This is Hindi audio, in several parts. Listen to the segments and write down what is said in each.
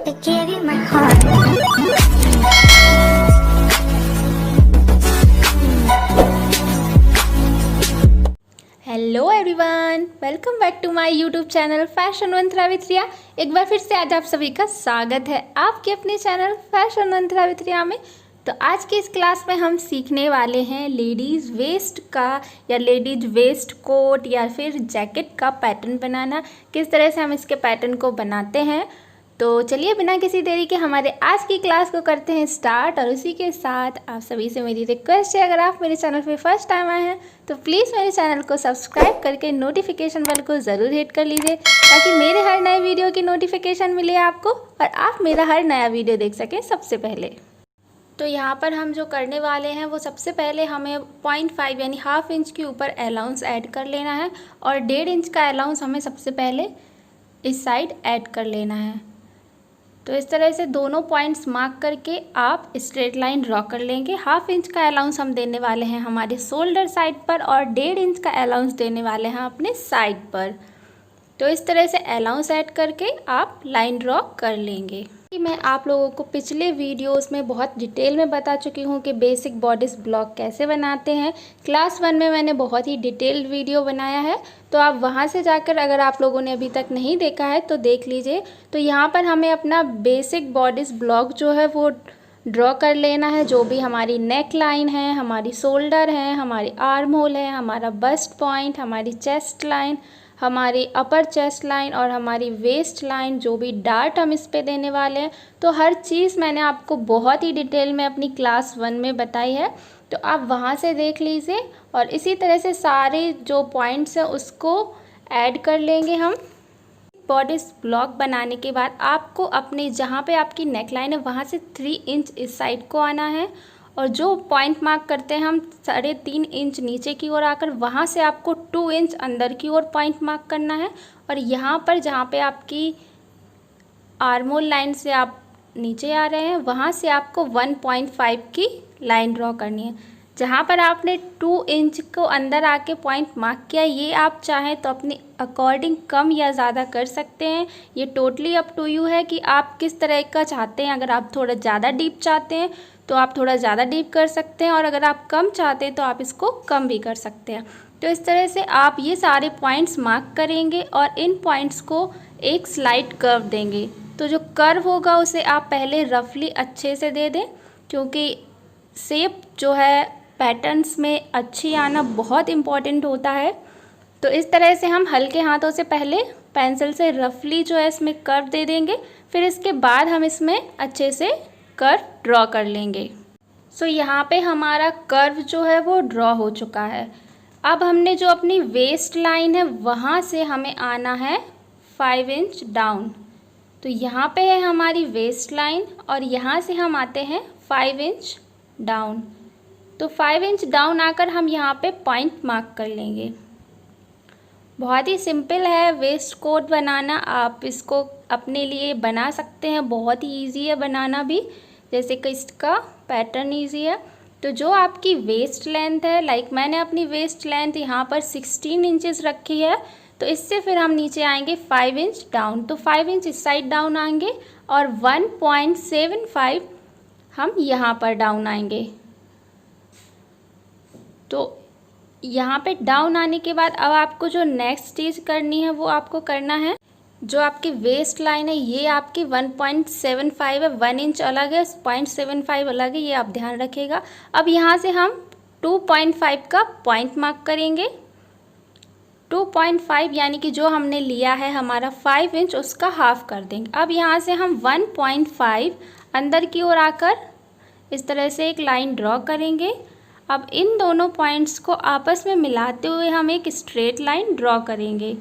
I gave you my heart. Hello everyone, welcome back to my YouTube channel fashion Mantra with Riya. एक बार फिर से आज आप सभी का स्वागत है आपके अपने चैनल फैशन मंत्रा विथ रिया में। तो आज की इस क्लास में हम सीखने वाले हैं लेडीज़ वेस्ट का या लेडीज वेस्ट कोट या फिर जैकेट का पैटर्न बनाना। किस तरह से हम इसके पैटर्न को बनाते हैं। तो चलिए बिना किसी देरी के हमारे आज की क्लास को करते हैं स्टार्ट। और उसी के साथ आप सभी से मेरी रिक्वेस्ट है, अगर आप मेरे चैनल पे फर्स्ट टाइम आए हैं तो प्लीज़ मेरे चैनल को सब्सक्राइब करके नोटिफिकेशन बेल को ज़रूर हिट कर लीजिए, ताकि मेरे हर नए वीडियो की नोटिफिकेशन मिले आपको और आप मेरा हर नया वीडियो देख सकें सबसे पहले। तो यहाँ पर हम जो करने वाले हैं वो सबसे पहले हमें 0.5 यानी हाफ इंच के ऊपर अलाउंस ऐड कर लेना है और 1.5 इंच का अलाउंस हमें सबसे पहले इस साइड ऐड कर लेना है। तो इस तरह से दोनों पॉइंट्स मार्क करके आप स्ट्रेट लाइन ड्रॉ कर लेंगे। हाफ इंच का अलाउंस हम देने वाले हैं हमारे शोल्डर साइड पर और 1.5 इंच का अलाउंस देने वाले हैं अपने साइड पर। तो इस तरह से अलाउंस ऐड करके आप लाइन ड्रॉ कर लेंगे। मैं आप लोगों को पिछले वीडियोस में बहुत डिटेल में बता चुकी हूँ कि बेसिक बॉडीज ब्लॉक कैसे बनाते हैं। क्लास 1 में मैंने बहुत ही डिटेल्ड वीडियो बनाया है, तो आप वहाँ से जाकर अगर आप लोगों ने अभी तक नहीं देखा है तो देख लीजिए। तो यहाँ पर हमें अपना बेसिक बॉडीज ब्लॉक जो है वो ड्रॉ कर लेना है। जो भी हमारी नेक लाइन है, हमारी शोल्डर है, हमारी आर्म होल है, हमारा बस्ट पॉइंट, हमारी चेस्ट लाइन, हमारी अपर चेस्ट लाइन और हमारी वेस्ट लाइन, जो भी डार्ट हम इस पे देने वाले हैं, तो हर चीज़ मैंने आपको बहुत ही डिटेल में अपनी क्लास 1 में बताई है। तो आप वहाँ से देख लीजिए और इसी तरह से सारे जो पॉइंट्स हैं उसको ऐड कर लेंगे हम। बॉडीज ब्लॉक बनाने के बाद आपको अपने जहाँ पे आपकी नेक लाइन है वहाँ से 3 इंच इस साइड को आना है और जो पॉइंट मार्क करते हैं हम 3.5 इंच नीचे की ओर आकर वहाँ से आपको 2 इंच अंदर की ओर पॉइंट मार्क करना है। और यहाँ पर जहाँ पे आपकी आर्मोल लाइन से आप नीचे आ रहे हैं वहाँ से आपको 1.5 की लाइन ड्रॉ करनी है। जहाँ पर आपने 2 इंच को अंदर आके पॉइंट मार्क किया, ये आप चाहें तो अपने अकॉर्डिंग कम या ज़्यादा कर सकते हैं। ये टोटली अप टू यू है कि आप किस तरह का चाहते हैं। अगर आप थोड़ा ज़्यादा डीप चाहते हैं तो आप थोड़ा ज़्यादा डीप कर सकते हैं और अगर आप कम चाहते हैं तो आप इसको कम भी कर सकते हैं। तो इस तरह से आप ये सारे पॉइंट्स मार्क करेंगे और इन पॉइंट्स को एक स्लाइड कर्व देंगे। तो जो कर्व होगा उसे आप पहले रफली अच्छे से दे दें, क्योंकि शेप जो है पैटर्न्स में अच्छी आना बहुत इम्पॉर्टेंट होता है। तो इस तरह से हम हल्के हाथों से पहले पेंसिल से रफली जो है इसमें कर्व दे देंगे, फिर इसके बाद हम इसमें अच्छे से कर्व ड्रॉ कर लेंगे। सो यहाँ पे हमारा कर्व जो है वो ड्रॉ हो चुका है। अब हमने जो अपनी वेस्ट लाइन है वहाँ से हमें आना है 5 इंच डाउन। तो यहाँ पे है हमारी वेस्ट लाइन और यहाँ से हम आते हैं 5 इंच डाउन। तो 5 इंच डाउन आकर हम यहाँ पे पॉइंट मार्क कर लेंगे। बहुत ही सिंपल है वेस्ट कोट बनाना, आप इसको अपने लिए बना सकते हैं। बहुत ही इजी है बनाना भी, जैसे कि इसका पैटर्न इजी है। तो जो आपकी वेस्ट लेंथ है, लाइक मैंने अपनी वेस्ट लेंथ यहाँ पर 16 इंचेस रखी है, तो इससे फिर हम नीचे आएंगे 5 इंच डाउन। तो 5 इंच इस साइड डाउन आएंगे और 1.75 हम यहाँ पर डाउन आएंगे। तो यहाँ पे डाउन आने के बाद अब आपको जो नेक्स्ट चीज़ करनी है वो आपको करना है, जो आपकी वेस्ट लाइन है ये आपकी 1.75 है। 1 इंच अलग है, 0.75 अलग है, ये आप ध्यान रखिएगा। अब यहाँ से हम 2.5 का पॉइंट मार्क करेंगे। 2.5 यानी कि जो हमने लिया है हमारा 5 इंच, उसका हाफ कर देंगे। अब यहाँ से हम 1.5 अंदर की ओर आकर इस तरह से एक लाइन ड्रॉ करेंगे। अब इन दोनों पॉइंट्स को आपस में मिलाते हुए हम एक स्ट्रेट लाइन ड्रॉ करेंगे।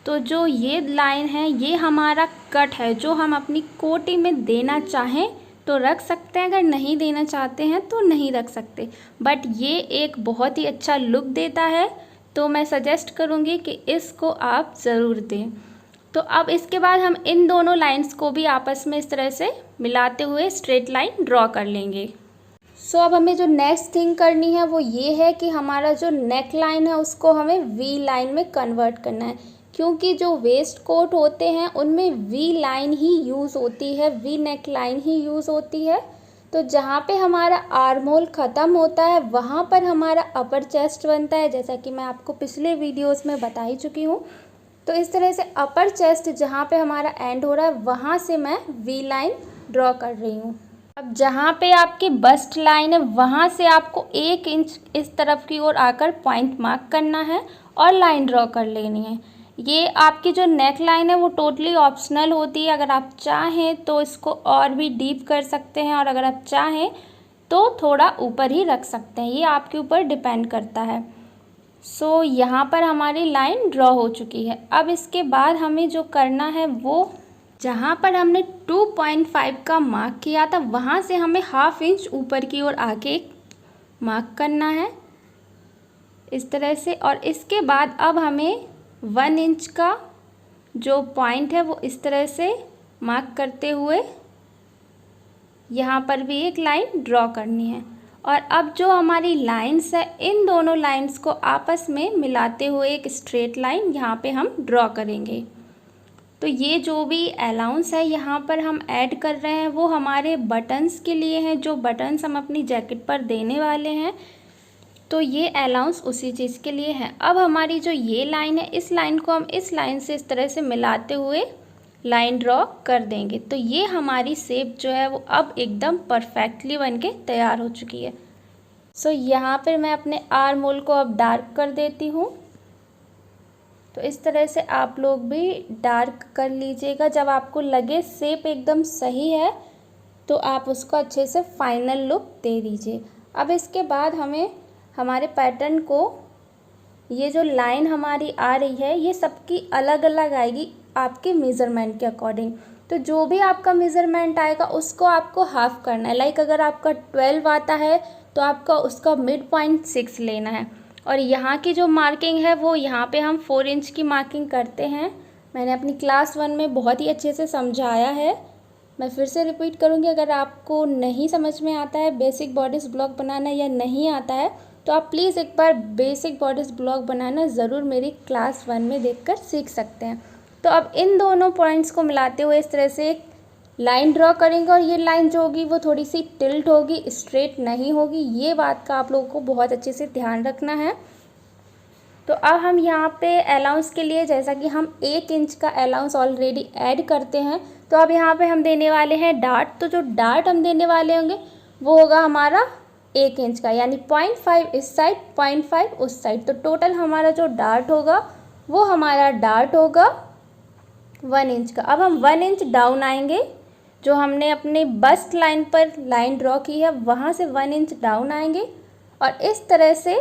तो जो ये लाइन है ये हमारा कट है, जो हम अपनी कोटी में देना चाहें तो रख सकते हैं, अगर नहीं देना चाहते हैं तो नहीं रख सकते। बट ये एक बहुत ही अच्छा लुक देता है, तो मैं सजेस्ट करूँगी कि इसको आप ज़रूर दें। तो अब इसके बाद हम इन दोनों लाइंस को भी आपस में इस तरह से मिलाते हुए स्ट्रेट लाइन ड्रॉ कर लेंगे। सो अब हमें जो नेक्स्ट थिंग करनी है वो ये है कि हमारा जो नेक लाइन है उसको हमें वी लाइन में कन्वर्ट करना है। क्योंकि जो वेस्ट कोट होते हैं उनमें वी लाइन ही यूज़ होती है, वी नेक लाइन ही यूज़ होती है। तो जहाँ पे हमारा आर्म होल ख़त्म होता है वहाँ पर हमारा अपर चेस्ट बनता है, जैसा कि मैं आपको पिछले वीडियोस में बता ही चुकी हूँ। तो इस तरह से अपर चेस्ट जहाँ पे हमारा एंड हो रहा है वहाँ से मैं वी लाइन ड्रॉ कर रही हूँ। अब जहाँ पे आपकी बस्ट लाइन है वहाँ से आपको 1 इंच इस तरफ की ओर आकर पॉइंट मार्क करना है और लाइन ड्रॉ कर लेनी है। ये आपकी जो नेक लाइन है वो टोटली ऑप्शनल होती है, अगर आप चाहें तो इसको और भी डीप कर सकते हैं और अगर आप चाहें तो थोड़ा ऊपर ही रख सकते हैं, ये आपके ऊपर डिपेंड करता है। सो यहाँ पर हमारी लाइन ड्रॉ हो चुकी है। अब इसके बाद हमें जो करना है वो जहाँ पर हमने 2.5 का मार्क किया था वहाँ से हमें 1/2 इंच ऊपर की ओर आके एक मार्क करना है इस तरह से। और इसके बाद अब हमें 1 इंच का जो पॉइंट है वो इस तरह से मार्क करते हुए यहाँ पर भी एक लाइन ड्रॉ करनी है। और अब जो हमारी लाइंस है इन दोनों लाइंस को आपस में मिलाते हुए एक स्ट्रेट लाइन यहाँ पे हम ड्रॉ करेंगे। तो ये जो भी अलाउंस है यहाँ पर हम ऐड कर रहे हैं वो हमारे बटन्स के लिए हैं, जो बटन्स हम अपनी जैकेट पर देने वाले हैं। तो ये अलाउंस उसी चीज़ के लिए है। अब हमारी जो ये लाइन है इस लाइन को हम इस लाइन से इस तरह से मिलाते हुए लाइन ड्रॉ कर देंगे। तो ये हमारी शेप जो है वो अब एकदम परफेक्टली बन के तैयार हो चुकी है। सो यहाँ पर मैं अपने आर्म होल को अब डार्क कर देती हूँ। तो इस तरह से आप लोग भी डार्क कर लीजिएगा। जब आपको लगे शेप एकदम सही है तो आप उसको अच्छे से फाइनल लुक दे दीजिए। अब इसके बाद हमें हमारे पैटर्न को ये जो लाइन हमारी आ रही है ये सबकी अलग अलग आएगी आपके मेज़रमेंट के अकॉर्डिंग। तो जो भी आपका मेज़रमेंट आएगा उसको आपको हाफ़ करना है। लाइक अगर आपका 12 आता है तो आपका उसका मिड पॉइंट 6 लेना है। और यहाँ की जो मार्किंग है वो यहाँ पे हम 4 इंच की मार्किंग करते हैं। मैंने अपनी क्लास 1 में बहुत ही अच्छे से समझाया है, मैं फिर से रिपीट करूँगी। अगर आपको नहीं समझ में आता है बेसिक बॉडीज़ ब्लॉक बनाना या नहीं आता है तो आप प्लीज़ एक बार बेसिक बॉडीज़ ब्लॉक बनाना ज़रूर मेरी क्लास 1 में देखकर सीख सकते हैं। तो अब इन दोनों पॉइंट्स को मिलाते हुए इस तरह से एक लाइन ड्रॉ करेंगे और ये लाइन जो होगी वो थोड़ी सी टिल्ट होगी, स्ट्रेट नहीं होगी। ये बात का आप लोगों को बहुत अच्छे से ध्यान रखना है। तो अब हम यहाँ पे अलाउंस के लिए जैसा कि हम 1 इंच का अलाउंस ऑलरेडी ऐड करते हैं तो अब यहाँ पे हम देने वाले हैं डार्ट। तो जो डार्ट हम देने वाले होंगे वो होगा हमारा 1 इंच का, यानी 0.5 इस साइड 0.5 उस साइड। तो टोटल हमारा जो डार्ट होगा वो हमारा डार्ट होगा 1 इंच का। अब हम 1 इंच डाउन आएंगे, जो हमने अपने बस्ट लाइन पर लाइन ड्रॉ की है वहाँ से 1 इंच डाउन आएंगे और इस तरह से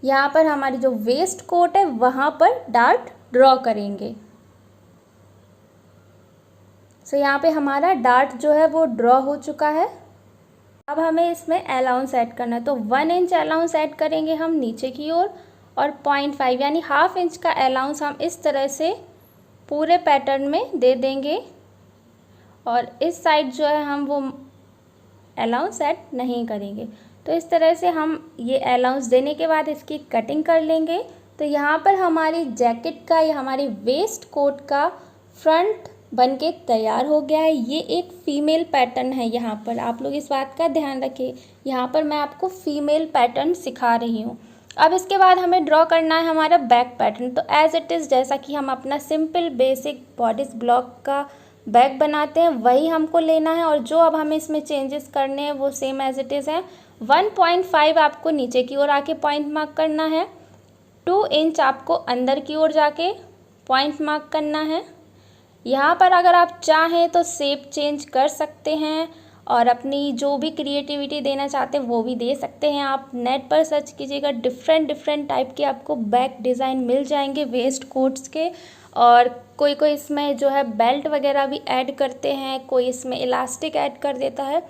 यहाँ पर हमारी जो वेस्ट कोट है वहाँ पर डार्ट ड्रॉ करेंगे। सो यहाँ पे हमारा डार्ट जो है वो ड्रॉ हो चुका है। अब हमें इसमें अलाउंस ऐड करना है। तो 1 इंच अलाउंस ऐड करेंगे हम नीचे की ओर और 0.5 यानी 1/2 इंच का अलाउंस हम इस तरह से पूरे पैटर्न में दे देंगे। और इस साइड जो है हम वो अलाउंस ऐड नहीं करेंगे। तो इस तरह से हम ये अलाउंस देने के बाद इसकी कटिंग कर लेंगे। तो यहाँ पर हमारी जैकेट का या हमारी वेस्ट कोट का फ्रंट बनके तैयार हो गया है। ये एक फ़ीमेल पैटर्न है, यहाँ पर आप लोग इस बात का ध्यान रखें। यहाँ पर मैं आपको फ़ीमेल पैटर्न सिखा रही हूँ। अब इसके बाद हमें ड्रॉ करना है हमारा बैक पैटर्न। तो एज़ इट इज़ जैसा कि हम अपना सिंपल बेसिक बॉडीज़ ब्लॉक का बैक बनाते हैं वही हमको लेना है। और जो अब हमें इसमें चेंजेस करने हैं वो सेम एज़ इट इज़ है। 1.5 आपको नीचे की ओर आके पॉइंट मार्क करना है। 2 इंच आपको अंदर की ओर जाके पॉइंट मार्क करना है। यहाँ पर अगर आप चाहें तो शेप चेंज कर सकते हैं और अपनी जो भी क्रिएटिविटी देना चाहते हैं वो भी दे सकते हैं। आप नेट पर सर्च कीजिएगा, डिफरेंट टाइप के आपको बैक डिज़ाइन मिल जाएंगे वेस्ट कोट्स के। और कोई कोई इसमें जो है बेल्ट वगैरह भी ऐड करते हैं, कोई इसमें इलास्टिक ऐड कर देता है।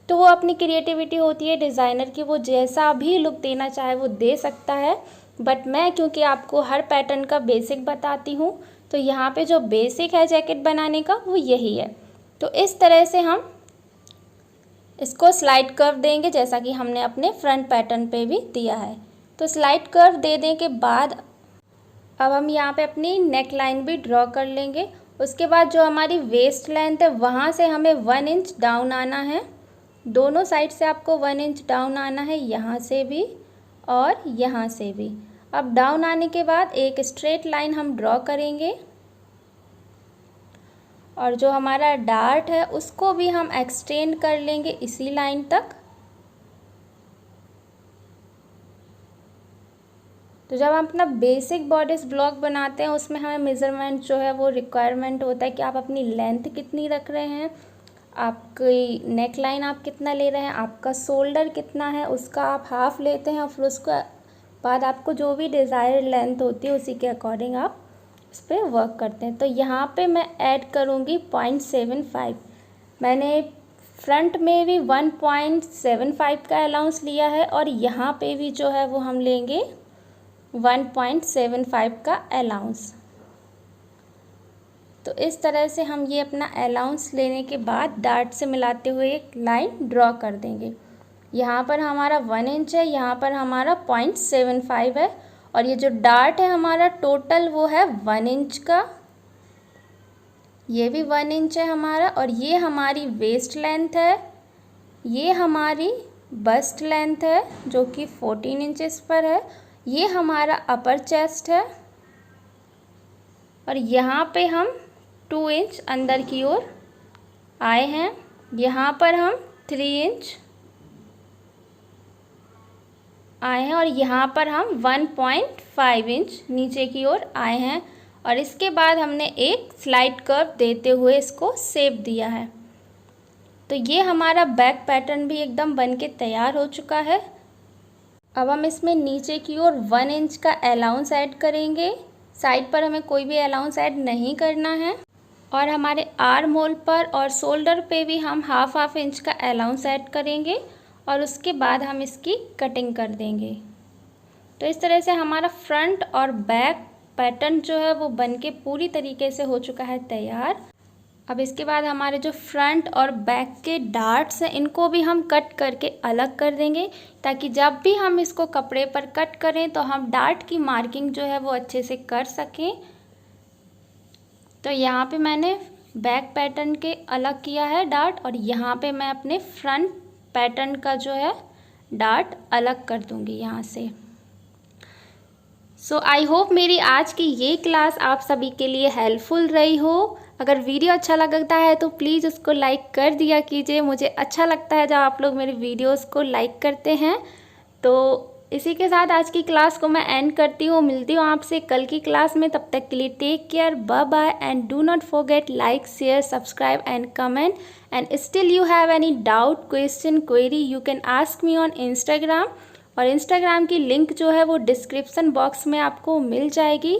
तो वो अपनी क्रिएटिविटी होती है डिज़ाइनर की, वो जैसा भी लुक देना चाहे वो दे सकता है। बट मैं क्योंकि आपको हर पैटर्न का बेसिक बताती हूँ तो यहाँ पे जो बेसिक है जैकेट बनाने का वो यही है। तो इस तरह से हम इसको स्लाइड कर्व देंगे जैसा कि हमने अपने फ्रंट पैटर्न पे भी दिया है। तो स्लाइड कर्व दे देने के बाद अब हम यहाँ पे अपनी नेक लाइन भी ड्रॉ कर लेंगे। उसके बाद जो हमारी वेस्ट लेंथ है वहाँ से हमें 1 इंच डाउन आना है। दोनों साइड से आपको 1 इंच डाउन आना है, यहाँ से भी और यहाँ से भी। अब डाउन आने के बाद एक स्ट्रेट लाइन हम ड्रॉ करेंगे और जो हमारा डार्ट है उसको भी हम एक्सटेंड कर लेंगे इसी लाइन तक। तो जब हम अपना बेसिक बॉडीज ब्लॉक बनाते हैं उसमें हमें मेज़रमेंट जो है वो रिक्वायरमेंट होता है कि आप अपनी लेंथ कितनी रख रहे हैं, आपकी नेक लाइन आप कितना ले रहे हैं, आपका शोल्डर कितना है उसका आप हाफ लेते हैं और फिर उसके बाद आपको जो भी डिज़ायर्ड लेंथ होती है उसी के अकॉर्डिंग आप उस पर वर्क करते हैं। तो यहाँ पे मैं ऐड करूँगी 0.75। मैंने फ्रंट में भी 1.75 का अलाउंस लिया है और यहाँ पे भी जो है वो हम लेंगे 1.75 का अलाउंस। तो इस तरह से हम ये अपना अलाउंस लेने के बाद डार्ट से मिलाते हुए एक लाइन ड्रॉ कर देंगे। यहाँ पर हमारा 1 इंच है, यहाँ पर हमारा 0.75 है और ये जो डार्ट है हमारा टोटल वो है 1 इंच का, ये भी 1 इंच है हमारा, और ये हमारी वेस्ट लेंथ है, ये हमारी बस्ट लेंथ है जो कि 14 इंचेस पर है, ये हमारा अपर चेस्ट है और यहाँ पे हम 2 इंच अंदर की ओर आए हैं, यहाँ पर हम 3 इंच आए हैं और यहाँ पर हम 1.5 इंच नीचे की ओर आए हैं। और इसके बाद हमने एक स्लाइड कर्व देते हुए इसको शेप दिया है। तो ये हमारा बैक पैटर्न भी एकदम बन के तैयार हो चुका है। अब हम इसमें नीचे की ओर 1 इंच का अलाउंस ऐड करेंगे। साइड पर हमें कोई भी अलाउंस ऐड नहीं करना है और हमारे आर्म होल पर और शोल्डर पे भी हम हाफ इंच का अलाउंस ऐड करेंगे और उसके बाद हम इसकी कटिंग कर देंगे। तो इस तरह से हमारा फ्रंट और बैक पैटर्न जो है वो बन के पूरी तरीके से हो चुका है तैयार। अब इसके बाद हमारे जो फ्रंट और बैक के डार्ट्स हैं इनको भी हम कट करके अलग कर देंगे ताकि जब भी हम इसको कपड़े पर कट करें तो हम डार्ट की मार्किंग जो है वो अच्छे से कर सकें। तो यहाँ पे मैंने बैक पैटर्न के अलग किया है डार्ट और यहाँ पे मैं अपने फ्रंट पैटर्न का जो है डार्ट अलग कर दूँगी यहाँ से। सो आई होप मेरी आज की ये क्लास आप सभी के लिए हेल्पफुल रही हो। अगर वीडियो अच्छा लगता है तो प्लीज़ उसको लाइक कर दिया कीजिए। मुझे अच्छा लगता है जब आप लोग मेरे वीडियोस को लाइक करते हैं। तो इसी के साथ आज की क्लास को मैं एंड करती हूँ। मिलती हूँ आपसे कल की क्लास में। तब तक के लिए take care, bye bye and do not forget like, share, subscribe and comment. And still you have any doubt, question, query, you can ask me on Instagram. और इंस्टाग्राम की लिंक जो है वो डिस्क्रिप्शन बॉक्स में आपको मिल जाएगी।